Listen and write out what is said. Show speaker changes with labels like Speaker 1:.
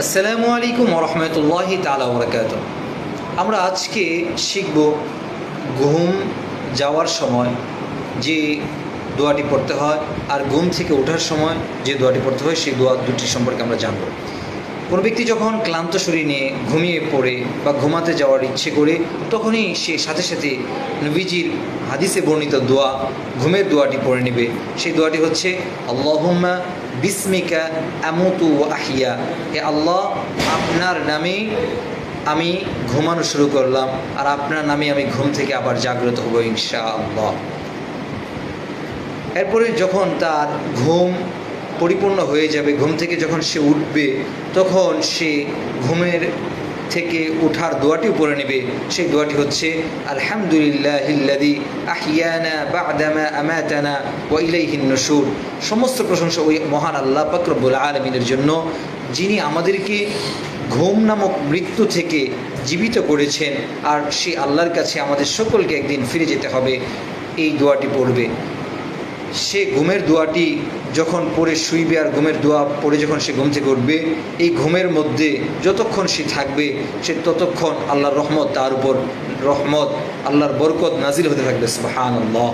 Speaker 1: আসসালামু আলাইকুম ওরহমতুল্লাহি তাআলা ওয়া বারাকাতুহু। আমরা আজকে শিখব ঘুম যাওয়ার সময় যে দোয়াটি পড়তে হয় আর ঘুম থেকে ওঠার সময় যে দোয়াটি পড়তে হয় সেই দোয়া দুটি সম্পর্কে আমরা জানব। কোনো ব্যক্তি যখন ক্লান্ত শরীর নিয়ে ঘুমিয়ে পড়ে বা ঘুমাতে যাওয়ার ইচ্ছে করে তখনই সে সাথে সাথে নবীজির হাদিসে বর্ণিত দোয়া ঘুমের দোয়াটি পড়ে নেবে। সেই দোয়াটি হচ্ছে আল্লাহুম্মা বিসমিকা আমুতু ওয়া আহিয়া। হে আল্লাহ, আপনার নামে আমি ঘুমানো শুরু করলাম আর আপনার নামে আমি ঘুম থেকে আবার জাগ্রত হব ইনশাআল্লাহ। এরপরে যখন তার ঘুম পরিপূর্ণ হয়ে যাবে, ঘুম থেকে যখন সে উঠবে তখন সে ঘুমের থেকে ওঠার দোয়াটিও পড়ে নেবে। সেই দোয়াটি হচ্ছে আলহামদুলিল্লাহিল্লাযী আহিয়ানা বা'দামা আমাতানা ওয়া ইলাইহিন নুশুর। সমস্ত প্রশংসা ওই মহান আল্লাহ পাক রব্বুল আলামিনের জন্য, যিনি আমাদেরকে ঘুম নামক মৃত্যু থেকে জীবিত করেছেন, আর সেই আল্লাহর কাছে আমাদের সকলকে একদিন ফিরে যেতে হবে। এই দোয়াটি পড়বে। সে ঘুমের দোয়াটি যখন পড়ে শুইবে আর ঘুমের দোয়া পড়ে যখন সে ঘুম থেকে উঠবে, এই ঘুমের মধ্যে যতক্ষণ সে থাকবে সে ততক্ষণ আল্লাহর রহমত তার উপর, রহমত আল্লাহর বরকত নাজিল হতে থাকবে। সুবহানাল্লাহ।